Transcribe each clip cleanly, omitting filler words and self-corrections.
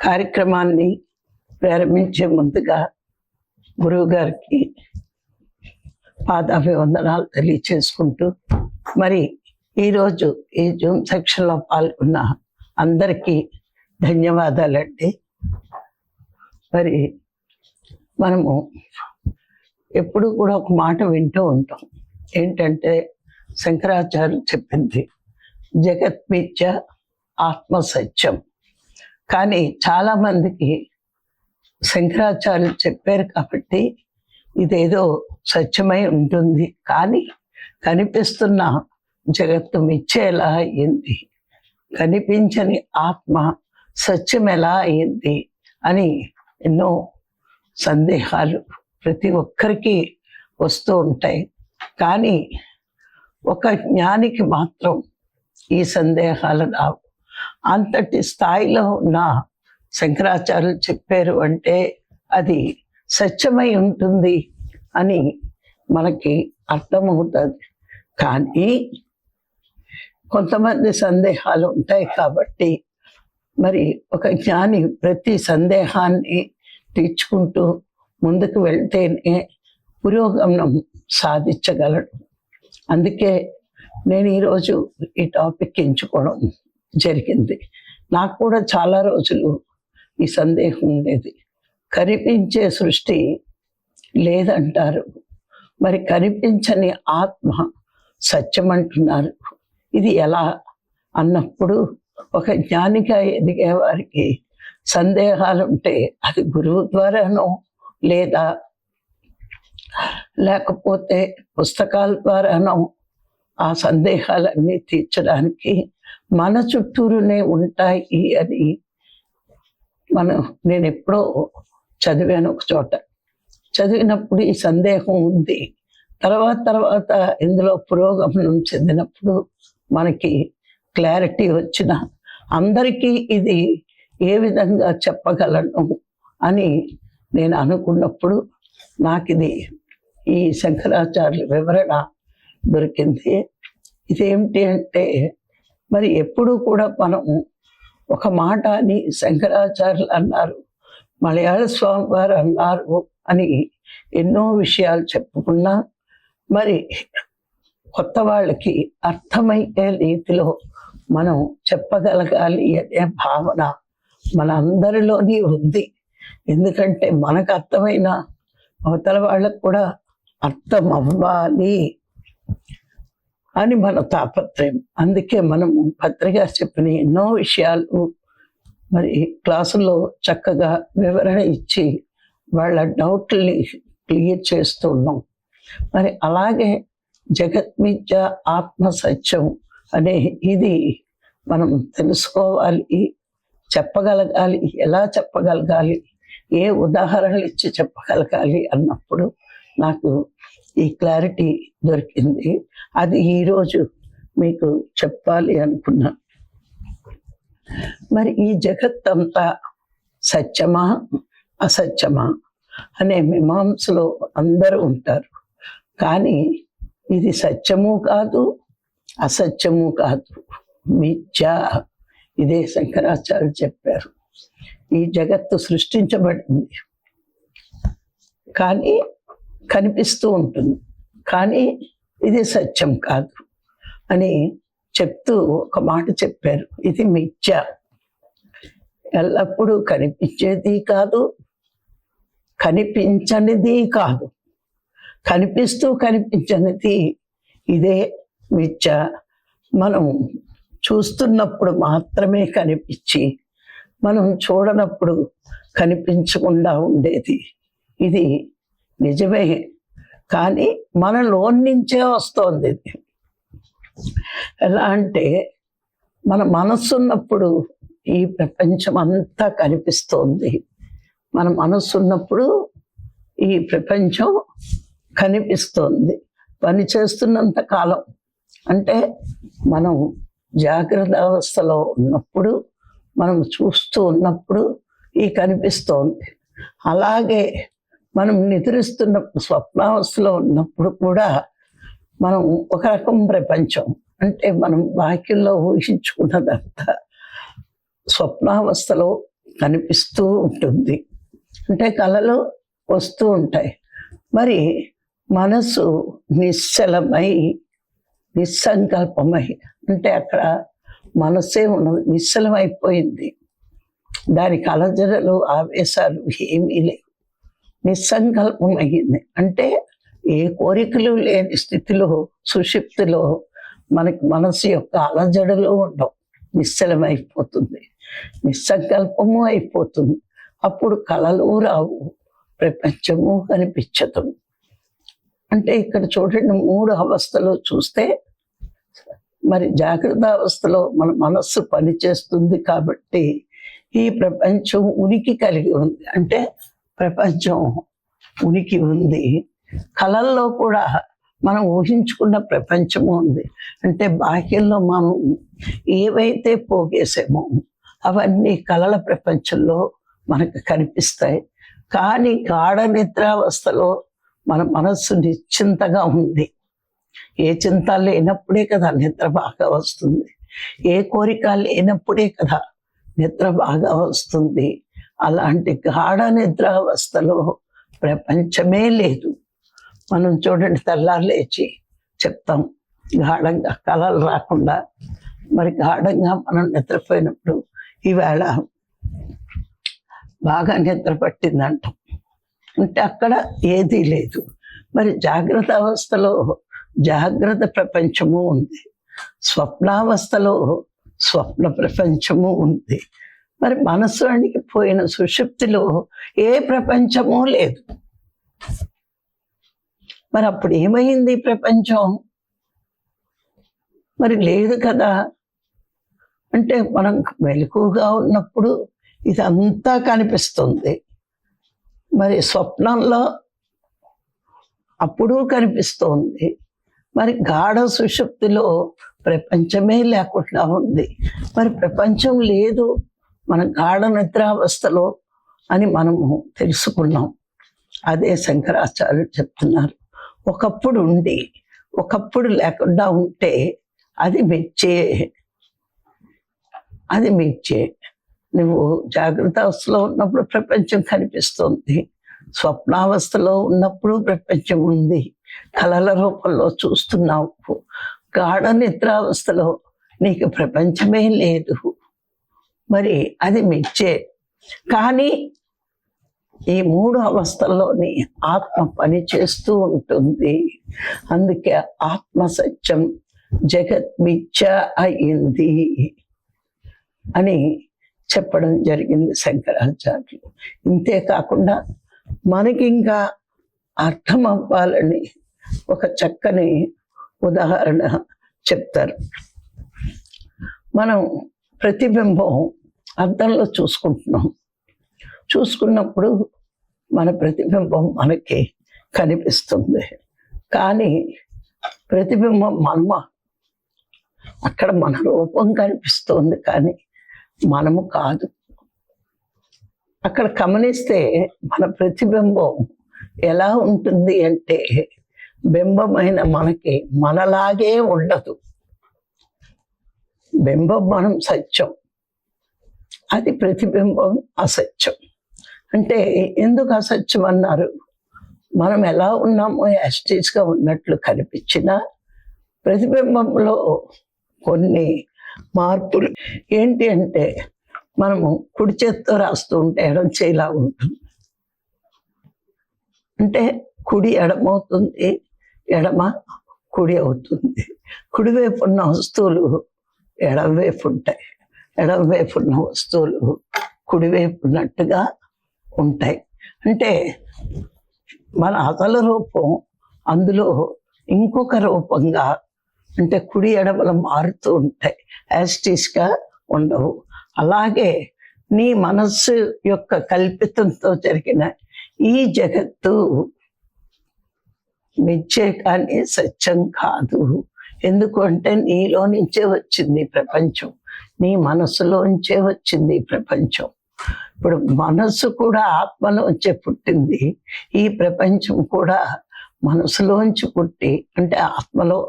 కార్యక్రమాన్ని ప్రారంభించే ముందుగా గురువు గారికి పాదాభివందనాలు తెలియచేసుకుంటూ, మరి ఈరోజు ఈ జూమ్ సెక్షన్లో పాల్గొన్న అందరికీ ధన్యవాదాలండి. మరి మనము ఎప్పుడు కూడా ఒక మాట వింటూ ఉంటాం, ఏంటంటే శంకరాచార్యులు చెప్పింది జగత్మిథ్య ఆత్మ సత్యం. కానీ చాలామందికి శంకరాచార్యులు చెప్పారు కాబట్టి ఇదేదో సత్యమై ఉంటుంది, కానీ కనిపిస్తున్న జగత్తు మిథ్య ఎలా అయింది, కనిపించని ఆత్మ సత్యం ఎలా అయింది అని ఎన్నో సందేహాలు ప్రతి ఒక్కరికి వస్తూ ఉంటాయి. కానీ ఒక జ్ఞానికి మాత్రం ఈ సందేహాలు రావు. అంతటి స్థాయిలో ఉన్న శంకరాచార్యులు చెప్పారు అంటే అది సత్యమై ఉంటుంది అని మనకి అర్థమవుతుంది. కానీ కొంతమంది సందేహాలు ఉంటాయి కాబట్టి మరి ఒక జ్ఞాని ప్రతి సందేహాన్ని తీర్చుకుంటూ ముందుకు వెళ్తేనే పురోగమనం సాధించగలడు. అందుకే నేను ఈరోజు ఈ టాపిక్ ఎంచుకోవడం జరిగింది. నాకు కూడా చాలా రోజులు ఈ సందేహం ఉండేది, కనిపించే సృష్టి లేదంటారు, మరి కనిపించని ఆత్మ సత్యం అంటున్నారు, ఇది ఎలా అన్నప్పుడు ఒక జ్ఞానిగా ఎదిగే వారికి సందేహాలు ఉంటే అది గురువు ద్వారానో లేకపోతే పుస్తకాల ద్వారానో ఆ సందేహాలన్నీ తీర్చడానికి మన చుట్టూరునే ఉంటాయి అని నేను ఎప్పుడో చదివాను. ఒక చోట చదివినప్పుడు ఈ సందేహం ఉంది. తర్వాత ఇందులో పురోగమనం చెందినప్పుడు మనకి క్లారిటీ వచ్చిన అందరికీ ఇది ఏ విధంగా చెప్పగలను అని నేను అనుకున్నప్పుడు నాకు ఈ శంకరాచార్యుల వివరణ దొరికింది. ఇదేమిటి అంటే, మరి ఎప్పుడు కూడా మనం ఒక మాట అని శంకరాచార్యులు అన్నారు, మలయాళ స్వామి వారు అన్నారు అని ఎన్నో విషయాలు చెప్పుకున్నా మరి కొత్త వాళ్ళకి అర్థమయ్యే రీతిలో మనం చెప్పగలగాలి అనే భావన మన అందరిలోని ఉంది. ఎందుకంటే మనకు అర్థమైన అవతల వాళ్ళకు కూడా అర్థం అవ్వాలి అని మన తాపత్రయం. అందుకే మనము పత్రిక చెప్పిన ఎన్నో విషయాలు మరి క్లాసుల్లో చక్కగా వివరణ ఇచ్చి వాళ్ళ డౌట్ని క్లియర్ చేస్తూ ఉన్నాం. మరి అలాగే జగత్మిథ్య ఆత్మ సత్యం అనే ఇది మనం తెలుసుకోవాలి, చెప్పగలగాలి. ఎలా చెప్పగలగాలి, ఏ ఉదాహరణలు ఇచ్చి చెప్పగలగాలి అన్నప్పుడు నాకు ఈ క్లారిటీ దొరికింది. అది ఈరోజు మీకు చెప్పాలి అనుకున్నా. మరి ఈ జగత్తంతా సత్యమా అసత్యమా అనే మీమాంసలో అందరూ ఉంటారు. కానీ ఇది సత్యము కాదు, అసత్యము కాదు, మిథ్య. ఇదే శంకరాచార్యులు చెప్పారు. ఈ జగత్తు సృష్టించబడింది, కానీ కనిపిస్తూ ఉంటుంది, కానీ ఇది సత్యం కాదు అని చెప్తూ ఒక మాట చెప్పారు. ఇది మిథ్య, ఎల్లప్పుడూ కనిపించేది కాదు, కనిపించనిది కాదు, కనిపిస్తూ కనిపించనిది, ఇదే మిథ్య. మనం చూస్తున్నప్పుడు మాత్రమే కనిపించి మనం చూడనప్పుడు కనిపించకుండా ఉండేది ఇది నిజమే. కానీ మనలోని నుంచే వస్తోంది ఇది. ఎలా అంటే మన మనస్సు ఉన్నప్పుడు ఈ ప్రపంచం అంతా కనిపిస్తోంది. మన మనస్సు ఉన్నప్పుడు ఈ ప్రపంచం కనిపిస్తోంది. పని చేస్తున్నంత కాలం అంటే మనం జాగ్రత్త అవస్థలో ఉన్నప్పుడు, మనం చూస్తూ ఉన్నప్పుడు ఈ కనిపిస్తోంది. అలాగే మనం నిద్రిస్తున్నప్పుడు, స్వప్నావస్థలో ఉన్నప్పుడు కూడా మనం ఒక రకం ప్రపంచం అంటే మనం వాక్యంలో ఊహించుకున్నదంతా స్వప్నావస్థలో కనిపిస్తూ ఉంటుంది. అంటే కళలు వస్తూ ఉంటాయి. మరి మనసు నిశ్చలమై నిస్సంకల్పమై, అంటే అక్కడ మనసే ఉన్నది, నిశ్చలమైపోయింది. దానికి అలజడలు ఆవేశాలు ఏమీ లేవు, నిస్సంకల్పమయ్యింది. అంటే ఏ కోరికలు లేని స్థితిలో, సుషుప్తిలో మనకి మనసు యొక్క అలజడలు ఉండవు, నిశ్చలమైపోతుంది, నిస్సంకల్పము అయిపోతుంది. అప్పుడు కలలు రావు, ప్రపంచము కనిపించదు. అంటే ఇక్కడ చూడండి, 3 అవస్థలో చూస్తే మరి జాగ్రత్త అవస్థలో మన మనస్సు పనిచేస్తుంది కాబట్టి ఈ ప్రపంచం ఉనికి కలిగి ఉంది, అంటే ప్రపంచం ఉనికి ఉంది. కళల్లో కూడా మనం ఊహించుకున్న ప్రపంచము ఉంది. అంటే బాహ్యంలో మనం ఏవైతే పోగేసామో అవన్నీ కళల ప్రపంచంలో మనకు కనిపిస్తాయి. కానీ గాఢ నిద్రావస్థలో మన మనస్సు నిశ్చింతగా ఉంది. ఏ చింత లేనప్పుడే కదా నిద్ర బాగా వస్తుంది, ఏ కోరిక లేనప్పుడే కదా నిద్ర బాగా వస్తుంది. అలాంటి గాఢ నిద్రావస్థలో ప్రపంచమే లేదు. మనం చూడండి, తెల్లారు లేచి చెప్తాం గాఢంగా, కళలు రాకుండా మరి గాఢంగా మనం నిద్రపోయినప్పుడు ఈవేళ బాగా నిద్ర పట్టిందంటాం, అంటే అక్కడ ఏదీ లేదు. మరి జాగ్రత్త అవస్థలో జాగ్రత్త ప్రపంచము ఉంది, స్వప్నావస్థలో స్వప్న ప్రపంచము ఉంది. మరి మనసు అణిగిపోయిన సుషుప్తిలో ఏ ప్రపంచము లేదు. మరి అప్పుడు ఏమైంది ప్రపంచం? మరి లేదు కదా. అంటే మనం మెలకువగా ఉన్నప్పుడు ఇదంతా కనిపిస్తుంది, మరి స్వప్నంలో అప్పుడు కనిపిస్తోంది. మరి గాఢ సుషుప్తిలో ప్రపంచమే లేకుండా ఉంది. మరి ప్రపంచం లేదు మన గాఢ నిద్రావస్థలో అని మనము తెలుసుకున్నాం. అదే శంకరాచార్యులు చెప్తున్నారు, ఒకప్పుడు ఉండి ఒకప్పుడు లేకుండా ఉంటే అది మెచ్చే, అది మెచ్చే. నువ్వు జాగ్రత్త అవస్థలో ఉన్నప్పుడు ప్రపంచం కనిపిస్తుంది, స్వప్నావస్థలో ఉన్నప్పుడు ప్రపంచం ఉంది, కళల రూపంలో చూస్తున్నావు. గాఢ నిద్రావస్థలో నీకు ప్రపంచమే లేదు, మరి అది మెచ్చే. కానీ ఈ 3 అవస్థల్లోని ఆత్మ పని చేస్తూ ఉంటుంది. అందుకే ఆత్మ సత్యం, జగత్ మిథ్య అయింది అని చెప్పడం జరిగింది శంకరాచార్యులు. ఇంతే కాకుండా మనకి ఇంకా అర్థం అవ్వాలని ఒక చక్కని ఉదాహరణ చెప్తారు. మనం ప్రతిబింబం అద్దంలో చూసుకున్నప్పుడు మన ప్రతిబింబం మనకి కనిపిస్తుంది. కానీ ప్రతిబింబం అక్కడ మన రూపం కనిపిస్తుంది, కానీ మనము కాదు. అక్కడ గమనిస్తే మన ప్రతిబింబం ఎలా ఉంటుంది అంటే, బింబమైన మనకి మనలాగే ఉండదు. బింబం మనం సత్యం, అది ప్రతిబింబం అసత్యం. అంటే ఎందుకు అసత్యం అన్నారు? మనం ఎలా ఉన్నామో యాస్టీస్గా ఉన్నట్లు కనిపించిన ప్రతిబింబంలో కొన్ని మార్పులు ఏంటి అంటే, మనము కుడి చేత్తో రాస్తూ ఉంటే ఎడం చేయిలా ఉంటుంది, అంటే కుడి ఎడమవుతుంది, ఎడమ కుడి అవుతుంది. కుడివైపు ఉన్న వస్తువులు ఎడమవైపు ఉంటాయి, ఎడమవైపు ఉన్న వస్తువులు కుడివైపు ఉన్నట్టుగా ఉంటాయి. అంటే మన అసలు రూపం అందులో ఇంకొక రూపంగా, అంటే కుడి ఎడమలు మారుతూ ఉంటాయి, యాస్టీస్గా ఉండవు. అలాగే నీ మనస్సు యొక్క కల్పితంతో జరిగిన ఈ జగత్తు మిథ్యే కానీ సత్యం కాదు. ఎందుకు అంటే నీలో నుంచే వచ్చింది ప్రపంచం, నీ మనస్సులోంచే వచ్చింది ప్రపంచం. ఇప్పుడు మనస్సు కూడా ఆత్మలోంచే పుట్టింది, ఈ ప్రపంచం కూడా మనసులోంచి పుట్టి, అంటే ఆత్మలో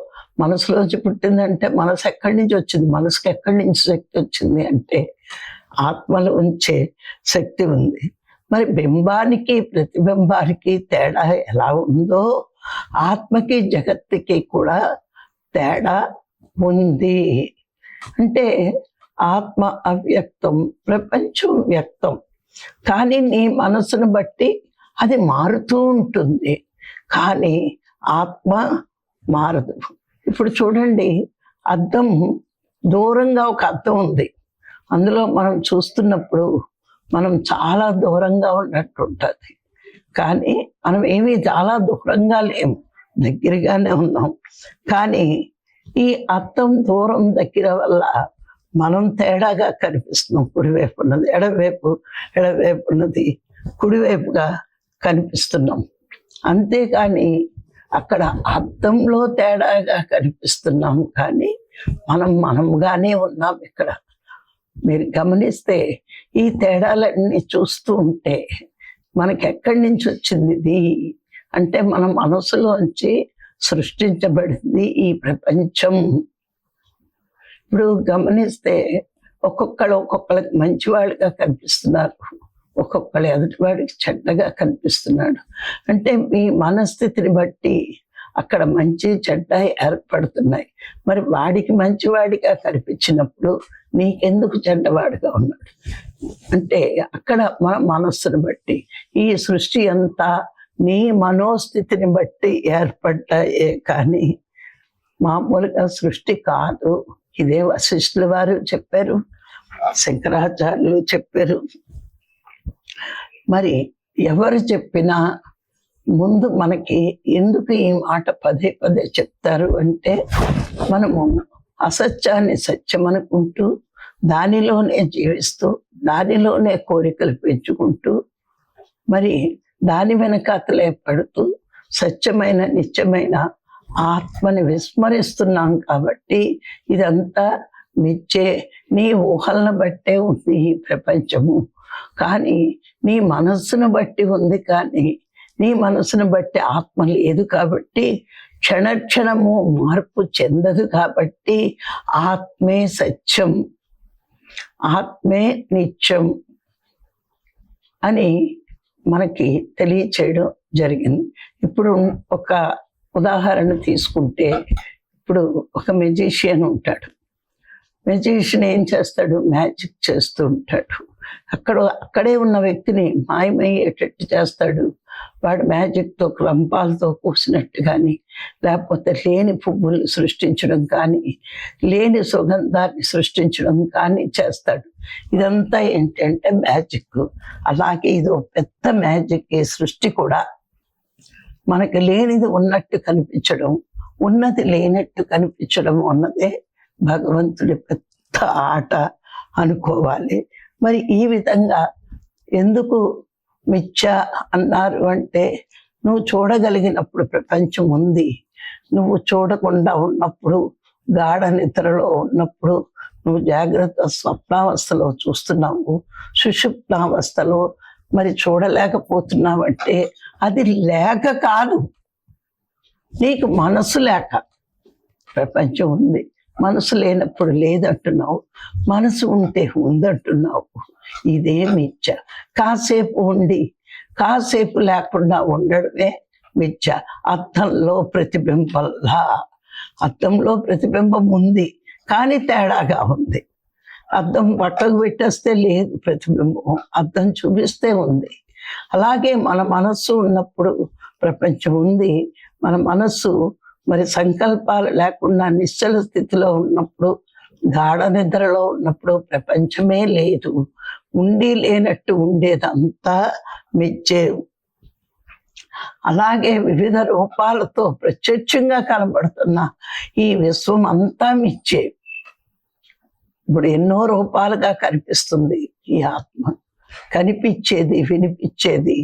మనసులోంచి పుట్టిందంటే మనసు ఎక్కడి నుంచి వచ్చింది, మనసుకి ఎక్కడి నుంచి శక్తి వచ్చింది అంటే ఆత్మలో ఉంచే శక్తి ఉంది. మరి బింబానికి ప్రతిబింబానికి తేడా ఎలా ఉందో ఆత్మకి జగత్తుకి కూడా తేడా ఉంది. అంటే ఆత్మ అవ్యక్తం, ప్రపంచం వ్యక్తం. కానీ నీ మనసును బట్టి అది మారుతూ ఉంటుంది, కానీ ఆత్మ మారదు. ఇప్పుడు చూడండి, అద్దం దూరంగా ఒక అద్దం ఉంది. అందులో మనం చూస్తున్నప్పుడు మనం చాలా దూరంగా ఉన్నట్టు ఉంటుంది, కానీ మనం ఏమీ చాలా దూరంగా లేము, దగ్గరగానే ఉన్నాం. కానీ ఈ అద్దం దూరం దగ్గర వల్ల మనం తేడాగా కనిపిస్తున్నాం. కుడివైపు ఉన్నది ఎడవైపు, ఎడవైపు ఉన్నది కుడివైపుగా కనిపిస్తున్నాం. అంతేకాని అక్కడ అద్దంలో తేడాగా కనిపిస్తున్నాం, కానీ మనంగానే ఉన్నాం. ఇక్కడ మీరు గమనిస్తే ఈ తేడాలన్నీ చూస్తూ ఉంటే మనకి ఎక్కడి నుంచి వచ్చింది ఇది అంటే మన మనసులోంచి సృష్టించబడింది ఈ ప్రపంచం. ఇప్పుడు గమనిస్తే ఒక్కొక్కరికి మంచివాడిగా కనిపిస్తున్నారు, ఒక్కొక్కరు ఎదుటివాడికి చెడ్డగా కనిపిస్తున్నాడు. అంటే మీ మనస్థితిని బట్టి అక్కడ మంచి చెడ్డ ఏర్పడుతున్నాయి. మరి వాడికి మంచివాడిగా కనిపించినప్పుడు నీకెందుకు చెడ్డవాడిగా ఉన్నాడు అంటే అక్కడ మన మనస్సును బట్టి. ఈ సృష్టి అంతా నీ మనోస్థితిని బట్టి ఏర్పడ్డాయే కానీ మామూలుగా సృష్టి కాదు. ఇదే వశిష్ఠుల వారు చెప్పారు, శంకరాచార్యులు చెప్పారు. మరి ఎవరు చెప్పినా ముందు మనకి ఎందుకు ఈ మాట పదే పదే చెప్తారు అంటే మనము అసత్యాన్ని సత్యం అనుకుంటూ దానిలోనే జీవిస్తూ దానిలోనే కోరికలు పెంచుకుంటూ మరి దాని వెనకాతలే పడుతూ సత్యమైన నిత్యమైన ఆత్మని విస్మరిస్తున్నాం. కాబట్టి ఇదంతా మిచ్చే నీ ఊహలను బట్టే ఉంది ఈ ప్రపంచము. కానీ నీ మనస్సును బట్టి ఉంది, కానీ నీ మనసును బట్టి ఆత్మ లేదు. కాబట్టి క్షణక్షణము మార్పు చెందదు. కాబట్టి ఆత్మే సత్యం, ఆత్మే నిత్యం అని మనకి తెలియచేయడం జరిగింది. ఇప్పుడు ఒక ఉదాహరణ తీసుకుంటే, ఇప్పుడు ఒక మెజిషియన్ ఉంటాడు. మెజిషియన్ ఏం చేస్తాడు? మ్యాజిక్ చేస్తూ ఉంటాడు. అక్కడే ఉన్న వ్యక్తిని మాయమయ్యేటట్టు చేస్తాడు. వాడు మ్యాజిక్తో రంపాలతో కూసినట్టు కానీ, లేకపోతే లేని పువ్వులు సృష్టించడం కానీ, లేని సుగంధాన్ని సృష్టించడం కానీ చేస్తాడు. ఇదంతా ఏంటంటే మ్యాజిక్. అలాగే ఇది ఒక పెద్ద మ్యాజిక్. ఈ సృష్టి కూడా మనకి లేనిది ఉన్నట్టు కనిపించడం, ఉన్నది లేనట్టు కనిపించడం అన్నదే భగవంతుడి పెద్ద ఆట అనుకోవాలి. మరి ఈ విధంగా ఎందుకు మిథ్య అన్నారు అంటే, నువ్వు చూడగలిగినప్పుడు ప్రపంచం ఉంది, నువ్వు చూడకుండా ఉన్నప్పుడు, గాఢ నిద్రలో ఉన్నప్పుడు, నువ్వు జాగ్రత్త స్వప్నావస్థలో చూస్తున్నావు, సుషుప్నావస్థలో మరి చూడలేకపోతున్నావంటే అది లేక కాదు, నీకు మనసు లేక. ప్రపంచం ఉంది, మనసు లేనప్పుడు లేదంటున్నావు, మనసు ఉంటే ఉందంటున్నావు. ఇదే మిథ్య. కాసేపు ఉండి కాసేపు లేకుండా ఉండడమే మిథ్య. అద్దంలో ప్రతిబింబంలా. అద్దంలో ప్రతిబింబం ఉంది, కానీ తేడాగా ఉంది. అద్దం పక్కకు పెట్టేస్తే లేదు ప్రతిబింబం, అద్దం చూపిస్తే ఉంది. అలాగే మన మనస్సు ఉన్నప్పుడు ప్రపంచం ఉంది. మన మనస్సు మరి సంకల్పాలు లేకుండా నిశ్చల స్థితిలో ఉన్నప్పుడు, గాఢ నిద్రలో ఉన్నప్పుడు ప్రపంచమే లేదు. ఉండి లేనట్టు ఉండేదంతా మిథ్యే. అలాగే వివిధ రూపాలతో ప్రత్యక్షంగా కనబడుతున్న ఈ విశ్వం అంతా మిథ్యే. ఇప్పుడు ఎన్నో రూపాలుగా కనిపిస్తుంది ఈ ఆత్మ. కనిపించేది, వినిపించేది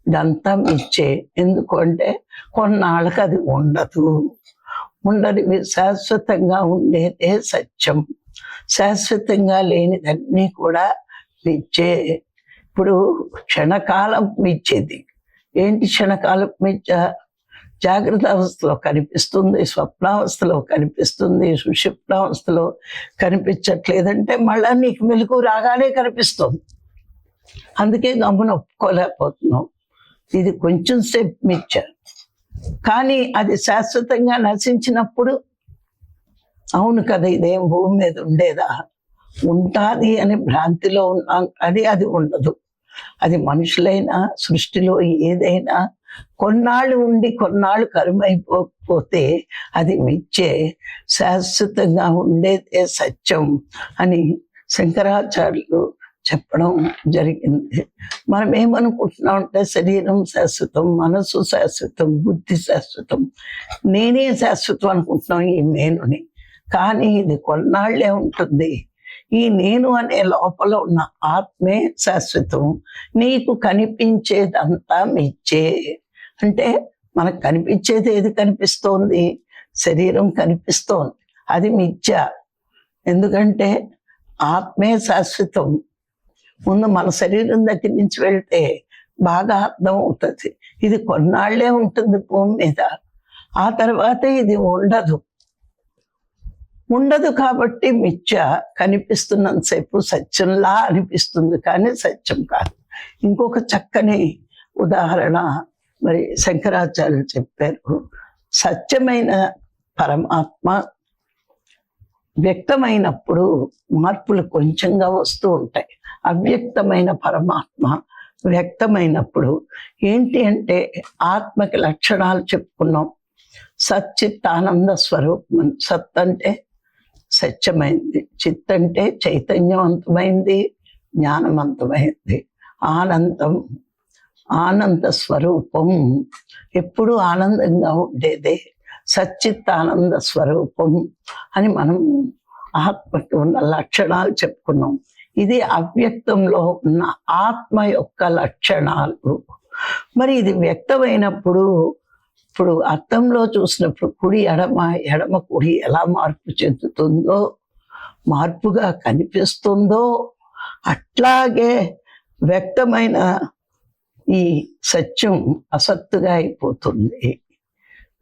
ఇదంతా మిథ్యే. ఎందుకు అంటే కొన్నాళ్ళకి అది ఉండదు. ఉండని శాశ్వతంగా ఉండేదే సత్యం. శాశ్వతంగా లేనిదన్నీ కూడా మిథ్యే. ఇప్పుడు క్షణకాలం మిథ్యేది. ఏంటి క్షణకాలం మిథ్య? జాగ్రత్త అవస్థలో కనిపిస్తుంది, స్వప్నావస్థలో కనిపిస్తుంది, సుషుప్నావస్థలో కనిపించట్లేదంటే మళ్ళా నీకు మెలకు రాగానే కనిపిస్తుంది. అందుకే గమ్మున ఒప్పుకోలేకపోతున్నావు. ఇది కొంచెం సేపు మిథ్య, కానీ అది శాశ్వతంగా నశించినప్పుడు అవును కదా ఇదేం భూమి మీద ఉండేదా, ఉంటుంది అని భ్రాంతిలో ఉన్నాం. అది ఉండదు. అది మనుషులైనా సృష్టిలో ఏదైనా కొన్నాళ్ళు ఉండి కొన్నాళ్ళు కరుమైపోతే అది మిథ్యే. శాశ్వతంగా ఉండేదే సత్యం అని శంకరాచార్యులు చెప్పడం జరిగింది. మనం ఏమనుకుంటున్నాం అంటే శరీరం శాశ్వతం, మనసు శాశ్వతం, బుద్ధి శాశ్వతం, నేనే శాశ్వతం అనుకుంటున్నాం ఈ నేనుని. కానీ ఇది కొన్నాళ్లే ఉంటుంది. ఈ నేను అనే లోపల ఉన్న ఆత్మే శాశ్వతం. నీకు కనిపించేదంతా మిథ్యే. అంటే మనకు కనిపించేది ఏది కనిపిస్తోంది? శరీరం కనిపిస్తోంది, అది మిథ్య. ఎందుకంటే ఆత్మే శాశ్వతం. ముందు మన శరీరం దగ్గర నుంచి వెళ్తే బాగా అర్థం అవుతుంది. ఇది కొన్నాళ్లే ఉంటుంది భూమి మీద, ఆ తర్వాతే ఇది ఉండదు కాబట్టి మిథ్య. కనిపిస్తున్నంతసేపు సత్యంలా అనిపిస్తుంది, కానీ సత్యం కాదు. ఇంకొక చక్కని ఉదాహరణ మరి శంకరాచార్యులు చెప్పారు. సత్యమైన పరమాత్మ వ్యక్తమైనప్పుడు మార్పులు కొంచెంగా వస్తూ ఉంటాయి. అవ్యక్తమైన పరమాత్మ వ్యక్తమైనప్పుడు ఏంటి అంటే ఆత్మకి లక్షణాలు చెప్పుకున్నాం. సచ్చిత్ ఆనంద స్వరూపం. సత్ అంటే సత్యమైంది, చిత్ అంటే చైతన్యవంతమైంది, జ్ఞానవంతమైంది. ఆనంద స్వరూపం ఎప్పుడు ఆనందంగా ఉండేదే సచ్చిత్ ఆనంద స్వరూపం అని మనం ఆత్మకి ఉన్న లక్షణాలు చెప్పుకున్నాం. ఇది అవ్యక్తంలో ఉన్న ఆత్మ యొక్క లక్షణాలు. మరి ఇది వ్యక్తమైనప్పుడు, ఇప్పుడు అర్థంలో చూసినప్పుడు కుడి ఎడమ కుడి ఎలా మార్పు చెందుతుందో, మార్పుగా కనిపిస్తుందో, అట్లాగే వ్యక్తమైన ఈ సత్యం అసత్తుగా అయిపోతుంది.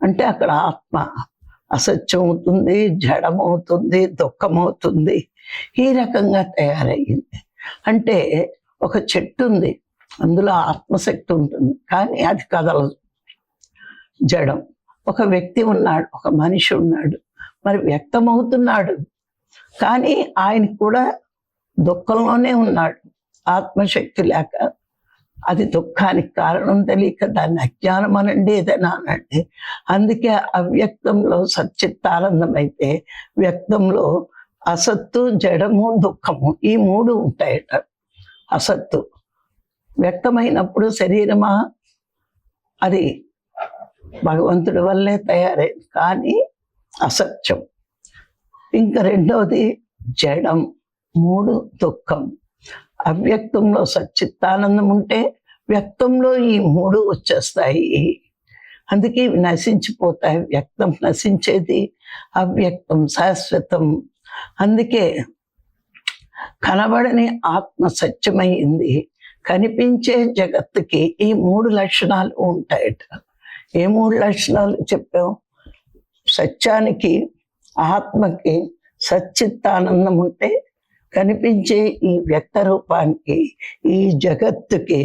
అంటే అక్కడ ఆత్మ అసత్యం అవుతుంది, జడమవుతుంది, దుఃఖమవుతుంది. ఈ రకంగా తయారయ్యింది. అంటే ఒక చెట్టు ఉంది, అందులో ఆత్మశక్తి ఉంటుంది, కానీ అది కదలదు, జడం. ఒక వ్యక్తి ఉన్నాడు, ఒక మనిషి ఉన్నాడు, మరి వ్యక్తమవుతున్నాడు, కానీ ఆయన కూడా దుఃఖంలోనే ఉన్నాడు. ఆత్మశక్తి లేక, అది దుఃఖానికి కారణం తెలియక దాన్ని అజ్ఞానం అనండి, ఏదైనా అనండి. అందుకే అవ్యక్తంలో సచ్చిత్తానందం అయితే వ్యక్తంలో అసత్తు, జడము, దుఃఖము ఈ మూడు ఉంటాయట. అసత్తు వ్యక్తమైనప్పుడు శరీరమా, అది భగవంతుడి వల్లే తయారైంది, కానీ అసత్యం. ఇంకా రెండవది జడం, మూడు దుఃఖం. అవ్యక్తంలో సచ్చిత్తానందం ఉంటే వ్యక్తంలో ఈ మూడు వచ్చేస్తాయి. అందుకే ఇవి నశించిపోతాయి. వ్యక్తం నశించేది, అవ్యక్తం శాశ్వతం. అందుకే కనబడని ఆత్మ సత్యమైంది. కనిపించే జగత్తుకి ఈ మూడు లక్షణాలు ఉంటాయట. ఏ మూడు లక్షణాలు చెప్పాం? సత్యానికి, ఆత్మకి సచ్చిత్తానందం ఉంటే, కనిపించే ఈ వ్యక్త రూపానికి, ఈ జగత్తుకి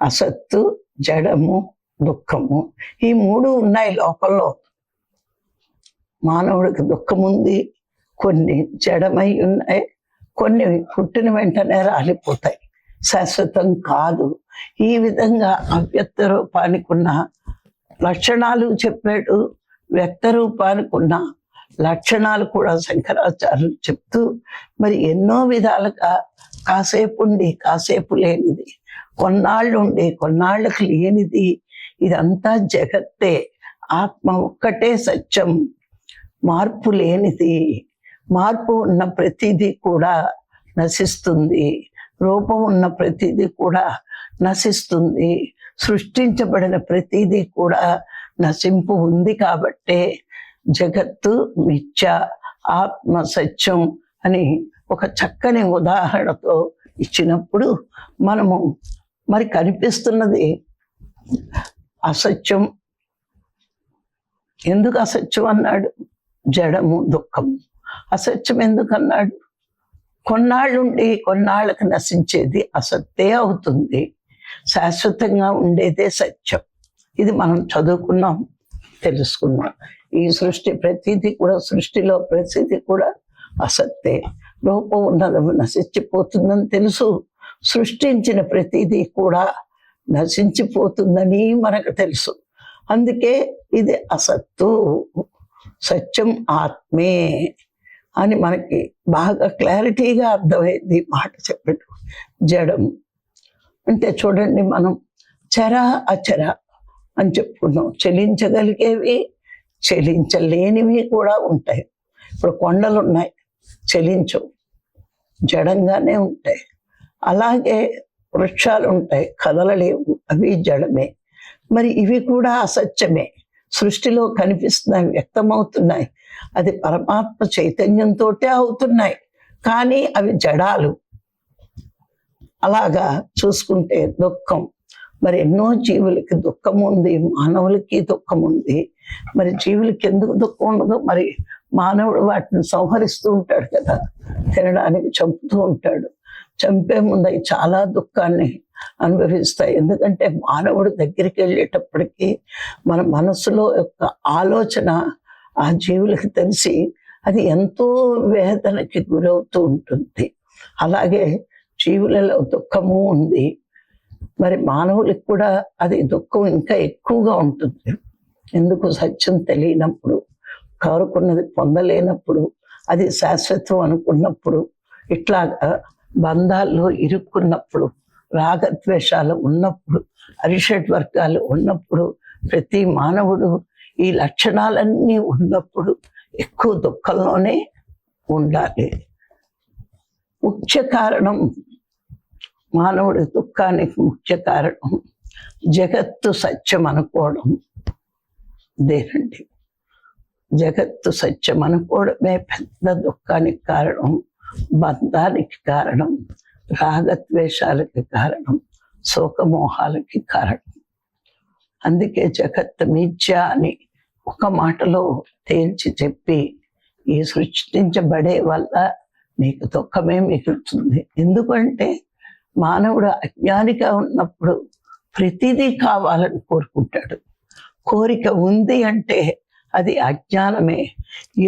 అసత్తు, జడము, దుఃఖము ఈ మూడు ఉన్నాయి లోపల్లో. మానవుడికి దుఃఖం ఉంది, కొన్ని జడమై ఉన్నాయి, కొన్ని పుట్టిన వెంటనే రాలిపోతాయి, శాశ్వతం కాదు. ఈ విధంగా అవ్యక్త రూపానికి ఉన్న లక్షణాలు చెప్పాడు, వ్యక్త రూపానికి ఉన్న లక్షణాలు కూడా శంకరాచార్యులు చెప్తూ, మరి ఎన్నో విధాలుగా కాసేపు ఉండి కాసేపు లేనిది, కొన్నాళ్ళు ఉండి కొన్నాళ్ళకు లేనిది, ఇదంతా జగత్తే. ఆత్మ ఒక్కటే సత్యం, మార్పు లేనిది. మార్పు ఉన్న ప్రతిదీ కూడా నశిస్తుంది, రూపం ఉన్న ప్రతిదీ కూడా నశిస్తుంది, సృష్టించబడిన ప్రతిదీ కూడా నశింపు ఉంది. కాబట్టే జగత్తు మిథ్య, ఆత్మ సత్యం అని ఒక చక్కని ఉదాహరణతో ఇచ్చినప్పుడు మనము మరి కనిపిస్తున్నది అసత్యం, ఎందుకు అసత్యం అన్నాడు? జడము దుఃఖము. అసత్యం ఎందుకు అన్నాడు? కొన్నాళ్ళుండి కొన్నాళ్ళకి నశించేది అసత్తే అవుతుంది, శాశ్వతంగా ఉండేదే సత్యం. ఇది మనం చదువుకున్నాం, తెలుసుకున్నాం. ఈ సృష్టి ప్రతిదీ కూడా, సృష్టిలో ప్రతిదీ కూడా అసత్తే. రూపం ఉన్నది నశించిపోతుందని తెలుసు, సృష్టించిన ప్రతిదీ కూడా నశించిపోతుందని మనకు తెలుసు. అందుకే ఇది అసత్తు, సత్యం ఆత్మే అని మనకి బాగా క్లారిటీగా అర్థమైంది మాట చెప్పడం. జడం అంటే చూడండి, మనం చర అచర అని చెప్పుకున్నాం. చలించగలిగేవి, చలించలేనివి కూడా ఉంటాయి. ఇప్పుడు కొండలు ఉన్నాయి, చలించవు, జడంగానే ఉంటాయి. అలాగే వృక్షాలు ఉంటాయి, కదలలేవు, అవి జడమే. మరి ఇవి కూడా అసత్యమే, సృష్టిలో కనిపిస్తున్నాయి, వ్యక్తమవుతున్నాయి. అది పరమాత్మ చైతన్యంతో అవుతున్నాయి, కానీ అవి జడాలు. అలాగా చూసుకుంటే దుఃఖం, మరి ఎన్నో జీవులకి దుఃఖం ఉంది, మానవులకి దుఃఖం ఉంది. మరి జీవులకి ఎందుకు దుఃఖం ఉండదు? మరి మానవుడు వాటిని సంహరిస్తూ ఉంటాడు కదా, తినడానికి చంపుతూ ఉంటాడు. చంపే ముందు అవి చాలా దుఃఖాన్ని అనుభవిస్తాయి. ఎందుకంటే మానవుడు దగ్గరికి వెళ్ళేటప్పటికీ మన మనసులో యొక్క ఆలోచన ఆ జీవులకి తెలిసి అది ఎంతో వేదనకి గురవుతూ ఉంటుంది. అలాగే జీవులలో దుఃఖము ఉంది, మరి మానవులకు కూడా అది దుఃఖం ఇంకా ఎక్కువగా ఉంటుంది. ఎందుకు? సత్యం తెలియనప్పుడు, కోరుకున్నది పొందలేనప్పుడు, అది శాశ్వతం అనుకున్నప్పుడు, ఇట్లాగా బంధాల్లో ఇరుక్కున్నప్పుడు, రాగద్వేషాలు ఉన్నప్పుడు, అరిషడ్ వర్గాలు ఉన్నప్పుడు, ప్రతి మానవుడు ఈ లక్షణాలన్నీ ఉన్నప్పుడు ఎక్కువ దుఃఖంలోనే ఉండాలి. ముఖ్య కారణం, మానవుడి దుఃఖానికి ముఖ్య కారణం జగత్తు సత్యం అనుకోవడం. దేనండి, జగత్తు సత్యం అనుకోవడమే పెద్ద దుఃఖానికి కారణం, బంధానికి కారణం, రాగద్వేషాలకి కారణం, శోకమోహాలకి కారణం. అందుకే జగత్ మిథ్య అని ఒక మాటలో తేల్చి చెప్పి, ఈ సృష్టించబడే వల్ల నీకు దుఃఖమే మిగులుతుంది. ఎందుకంటే మానవుడు అజ్ఞానిగా ఉన్నప్పుడు ప్రతిదీ కావాలని కోరుకుంటాడు. కోరిక ఉంది అంటే అది అజ్ఞానమే.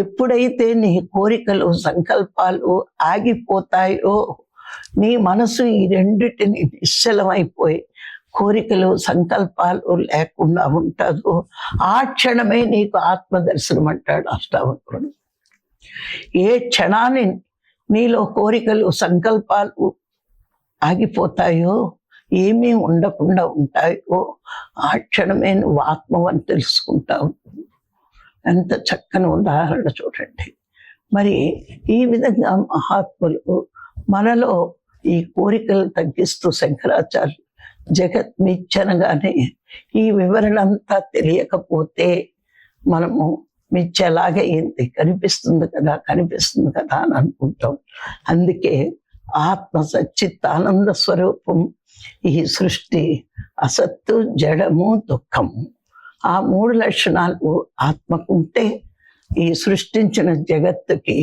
ఎప్పుడైతే నీ కోరికలు, సంకల్పాలు ఆగిపోతాయో, నీ మనసు ఈ రెండిటిని నిశ్చలమైపోయి కోరికలు, సంకల్పాలు లేకుండా ఉంటుందో, ఆ క్షణమే నీకు ఆత్మదర్శనం అంటాడు అష్టావక్రుడు. ఏ క్షణాన్ని నీలో కోరికలు, సంకల్పాలు ఆగిపోతాయో, ఏమీ ఉండకుండా ఉంటాయో, ఆ క్షణమే నువ్వు ఆత్మవని తెలుసుకుంటావు. ఎంత చక్కని ఉదాహరణ చూడండి. మరి ఈ విధంగా మహాత్ములు మనలో ఈ కోరికలు తగ్గిస్తూ, శంకరాచార్యులు జగత్ మిథ్యనగానే ఈ వివరణ అంతా తెలియకపోతే మనము మిథ్యలాగే ఏంటి, కనిపిస్తుంది కదా అని అనుకుంటాం. అందుకే ఆత్మ సచ్చిత్తానంద స్వరూపం. ఈ సృష్టి అసత్తు, జడము, దుఃఖము, ఆ మూడు లక్షణాలు ఆత్మకుంటే ఈ సృష్టించిన జగత్తుకి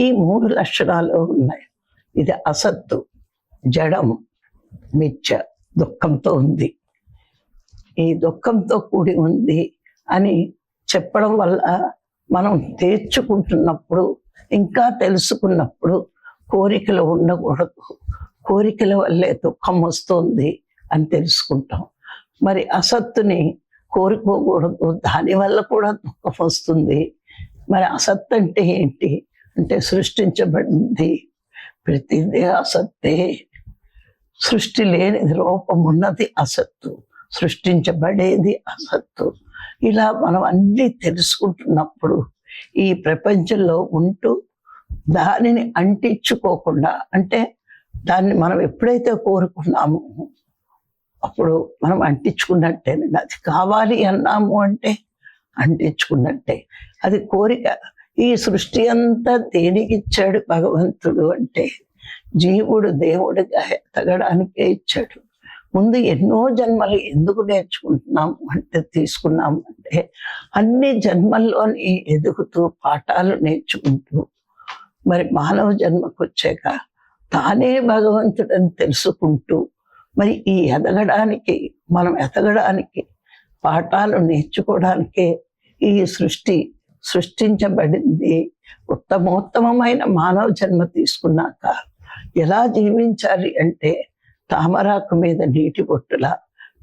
ఈ మూడు లక్షణాలు ఉన్నాయి. ఇది అసత్తు, జడము, మిథ్య, దుఃఖంతో ఉంది. ఈ దుఃఖంతో కూడి ఉంది అని చెప్పడం వల్ల మనం తీర్చుకుంటున్నప్పుడు, ఇంకా తెలుసుకున్నప్పుడు కోరికలు ఉండకూడదు, కోరికల వల్లే దుఃఖం వస్తుంది అని తెలుసుకుంటాం. మరి అసత్తుని కోరుకోకూడదు, దానివల్ల కూడా దుఃఖం వస్తుంది. మరి అసత్ అంటే ఏంటి అంటే, సృష్టించబడింది ప్రతిదీ అసత్తే. సృష్టి లేనిది, రూపం ఉన్నది అసత్తు, సృష్టించబడేది అసత్తు. ఇలా మనం అన్నీ తెలుసుకుంటున్నప్పుడు ఈ ప్రపంచంలో ఉంటూ దానిని అంటించుకోకుండా, అంటే దాన్ని మనం ఎప్పుడైతే కోరుకున్నామో అప్పుడు మనం అంటించుకున్నట్టేనండి. అది కావాలి అన్నాము అంటే అంటించుకున్నట్టే. అది కోరిక. ఈ సృష్టి అంతా దేనికి ఇచ్చాడు భగవంతుడు అంటే, జీవుడు దేవుడిగా ఎదగడానికే ఇచ్చాడు. ముందు ఎన్నో జన్మలు ఎందుకు నేర్చుకుంటున్నాము అంటే, తీసుకున్నాము అంటే అంటే అన్ని జన్మల్లోని ఎదుగుతూ పాఠాలు నేర్చుకుంటూ మరి మానవ జన్మకు వచ్చాక తానే భగవంతుడని తెలుసుకుంటూ మరి ఈ మనం ఎదగడానికి పాఠాలు నేర్చుకోవడానికే ఈ సృష్టించబడింది. ఉత్తమోత్తమైన మానవ జన్మ తీసుకున్నాక ఎలా జీవించాలి అంటే తామరాకు మీద నీటి బొట్టులా,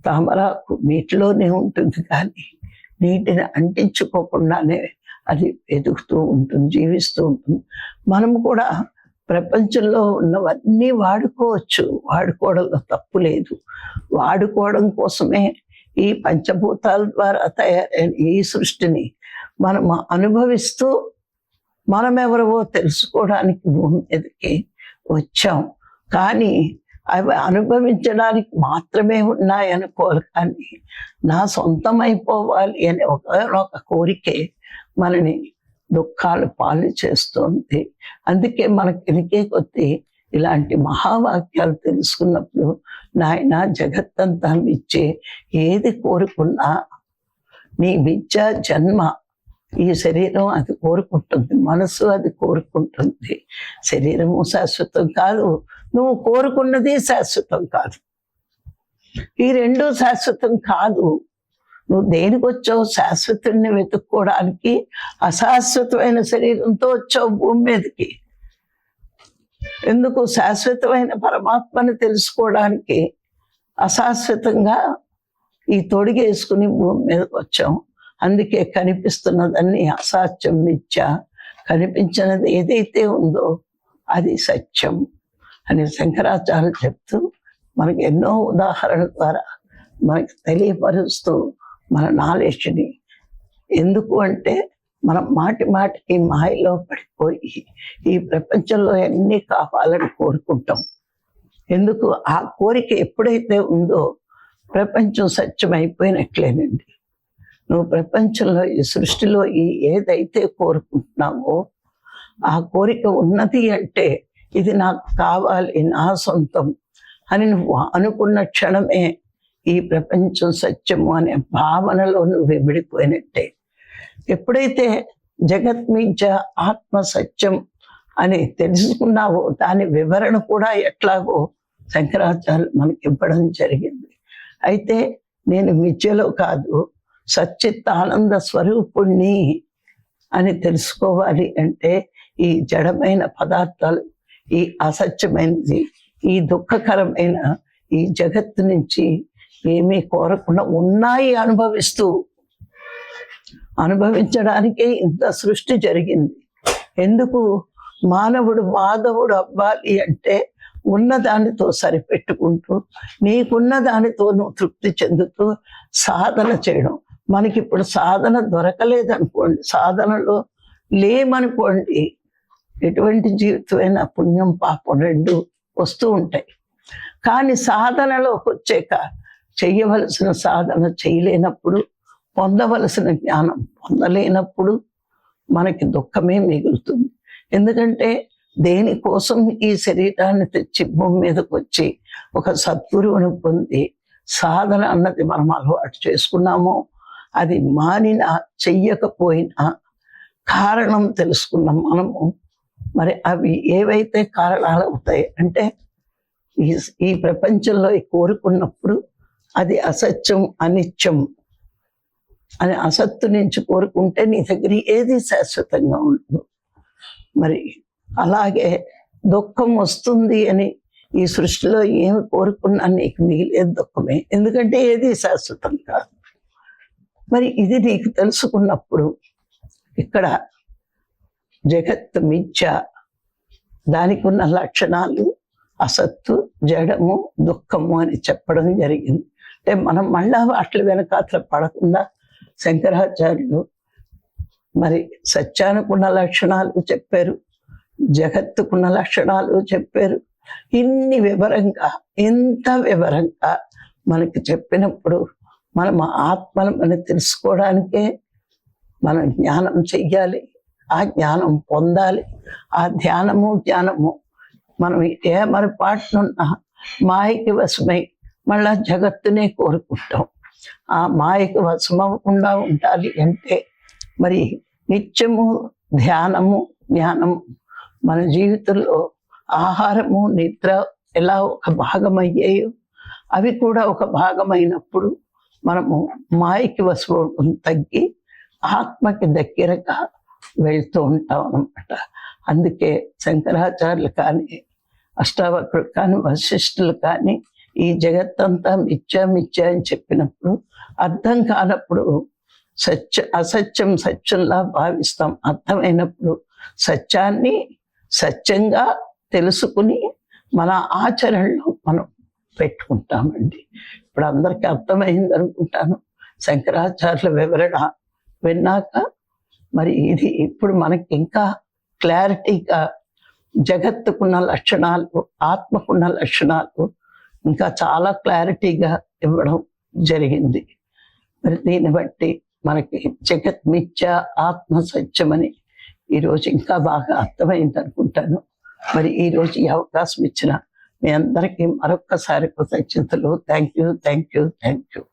తామరాకు నీటిలోనే ఉంటుంది కానీ నీటిని అంటించుకోకుండానే అది ఎదుగుతూ ఉంటుంది, జీవిస్తూ ఉంటుంది. మనం కూడా ప్రపంచంలో ఉన్నవన్నీ వాడుకోవచ్చు, వాడుకోవడంలో తప్పు లేదు. వాడుకోవడం కోసమే ఈ పంచభూతాల ద్వారా తయారైన ఈ సృష్టిని మనం అనుభవిస్తూ మనమెవరవో తెలుసుకోవడానికి భూమి మీదకి వచ్చాం. కానీ అవి అనుభవించడానికి మాత్రమే ఉన్నాయనుకోవాలి, కానీ నా సొంతం అయిపోవాలి అనే ఒక కోరికే మనని దుఃఖాలు పాలు చేస్తుంది. అందుకే మనకి ఎనికే కొద్దీ ఇలాంటి మహావాక్యాలు తెలుసుకున్నప్పుడు నాయన జగత్తంతా ఇచ్చే ఏది కోరుకున్నా నీ విద్య జన్మ ఈ శరీరం అది కోరుకుంటుంది, మనసు అది కోరుకుంటుంది. శరీరము శాశ్వతం కాదు, నువ్వు కోరుకున్నది శాశ్వతం కాదు. ఈ రెండు శాశ్వతం కాదు. నువ్వు దేనికి వచ్చావు? శాశ్వతుడిని వెతుక్కోవడానికి అశాశ్వతమైన శరీరంతో వచ్చావు భూమి మీదకి. ఎందుకు? శాశ్వతమైన పరమాత్మని తెలుసుకోవడానికి అశాశ్వతంగా ఈ తొడిగేసుకుని భూమి మీదకి వచ్చాం. అందుకే కనిపిస్తున్నదన్నీ అసాధ్యం, మిథ్య. కనిపించినది ఏదైతే ఉందో అది సత్యం అని శంకరాచార్యులు చెప్తూ మనకి ఎన్నో ఉదాహరణల ద్వారా మనకి తెలియపరుస్తూ మన నాలెడ్జ్ని, ఎందుకు అంటే మనం మాటికి మాయలో పడిపోయి ఈ ప్రపంచంలో ఎన్ని కావాలని కోరుకుంటాం. ఎందుకు? ఆ కోరిక ఎప్పుడైతే ఉందో ప్రపంచం సత్యమైపోయినట్లేనండి. నువ్వు ప్రపంచంలో ఈ సృష్టిలో ఏదైతే కోరుకుంటున్నావో ఆ కోరిక ఉన్నది అంటే ఇది నాకు కావాలి, నా సొంతం అని నువ్వు అనుకున్న క్షణమే ఈ ప్రపంచం సత్యము అనే భావనలో నువ్వు విడిపోయినట్టే. ఎప్పుడైతే జగత్మిథ్య ఆత్మ సత్యం అని తెలుసుకున్నావో దాని వివరణ కూడా ఎట్లాగో శంకరాచార్యులు మనకి ఇవ్వడం జరిగింది. అయితే నేను మిథ్యలో కాదు, సచ్చిత్ ఆనంద స్వరూపుణ్ణి అని తెలుసుకోవాలి అంటే ఈ జడమైన పదార్థాలు, ఈ అసత్యమైనది, ఈ దుఃఖకరమైన ఈ జగత్తు నుంచి ఏమీ కోరకుండా ఉన్నాయి అనుభవించడానికే ఇంత సృష్టి జరిగింది. ఎందుకు? మానవుడు మాధవుడు అవ్వాలి అంటే ఉన్నదానితో సరిపెట్టుకుంటూ నీకున్న దానితో నువ్వు తృప్తి చెందుతూ సాధన చేయడం. మనకి ఇప్పుడు సాధన దొరకలేదనుకోండి, సాధనలో లేమనుకోండి, ఎటువంటి జీవితమైన పుణ్యం పాపం రెండు వస్తూ ఉంటాయి. కానీ సాధనలోకి వచ్చాక చెయ్యవలసిన సాధన చేయలేనప్పుడు, పొందవలసిన జ్ఞానం పొందలేనప్పుడు మనకి దుఃఖమే మిగులుతుంది. ఎందుకంటే దేనికోసం ఈ శరీరాన్ని తెచ్చి భూమి మీదకి వచ్చి ఒక సద్గురువుని పొంది సాధన అన్నది మనం అలవాటు చేసుకున్నామో అది మానినా చెయ్యకపోయినా కారణం తెలుసుకున్నాం మనము. మరి అవి ఏవైతే కారణాలు అవుతాయి అంటే ఈ ప్రపంచంలో కోరుకున్నప్పుడు అది అసత్యం, అనిత్యం అని అసత్తు నుంచి కోరుకుంటే నీ దగ్గర ఏది శాశ్వతంగా ఉండదు. మరి అలాగే దుఃఖం వస్తుంది అని ఈ సృష్టిలో ఏమి కోరుకున్నా నీకు మిగిలేదు దుఃఖమే, ఎందుకంటే ఏది శాశ్వతం కాదు. మరి ఇది నీకు తెలుసుకున్నప్పుడు ఇక్కడ జగత్ మిథ్య, దానికి ఉన్న లక్షణాలు అసత్తు, జడము, దుఃఖము అని చెప్పడం జరిగింది. అంటే మనం మళ్ళా వాటి వెనకాతల పడకుండా శంకరాచార్యులు మరి సత్యానుకున్న లక్షణాలు చెప్పారు, జగత్తుకున్న లక్షణాలు చెప్పారు. ఇన్ని వివరంగా, ఎంత వివరంగా మనకి చెప్పినప్పుడు మనం ఆత్మను తెలుసుకోవడానికే మనం జ్ఞానం చెయ్యాలి, ఆ జ్ఞానం పొందాలి. ఆ ధ్యానము జ్ఞానము మనం మరి పాటనున్న మాయకి వశమై మళ్ళా జగత్తునే కోరుకుంటాం. ఆ మాయకు వశమవ్వకుండా ఉండాలి అంటే మరి నిత్యము ధ్యానము జ్ఞానము మన జీవితంలో ఆహారము నిద్ర ఎలా ఒక భాగమయ్యాయో అవి కూడా ఒక భాగమైనప్పుడు మనము మాయకి వశం తగ్గి ఆత్మకి దగ్గరగా వెళ్తూ ఉంటాం అన్నమాట. అందుకే శంకరాచార్యులు కానీ అష్టావక్రులు కానీ వశిష్ఠులు కానీ ఈ జగత్తంతా మిథ్య మిథ్య అని చెప్పినప్పుడు అర్థం కానప్పుడు అసత్యం సత్యంలా భావిస్తాం. అర్థమైనప్పుడు సత్యాన్ని సత్యంగా తెలుసుకుని మన ఆచరణలో మనం పెట్టుకుంటామండి. ఇప్పుడు అందరికీ అర్థమైంది అనుకుంటాను శంకరాచార్యుల వివరణ విన్నాక. మరి ఇది ఇప్పుడు మనకి ఇంకా క్లారిటీగా జగత్తుకున్న లక్షణాలు ఆత్మకున్న లక్షణాలు ఇంకా చాలా క్లారిటీగా ఇవ్వడం జరిగింది. మరి దీన్ని బట్టి మనకి జగత్ మిథ్య ఆత్మ సత్యమని ఈరోజు ఇంకా బాగా అర్థమైంది అనుకుంటాను. మరి ఈరోజు ఈ అవకాశం ఇచ్చిన మీ అందరికీ మరొక్కసారి కృతజ్ఞతలు. Thank you.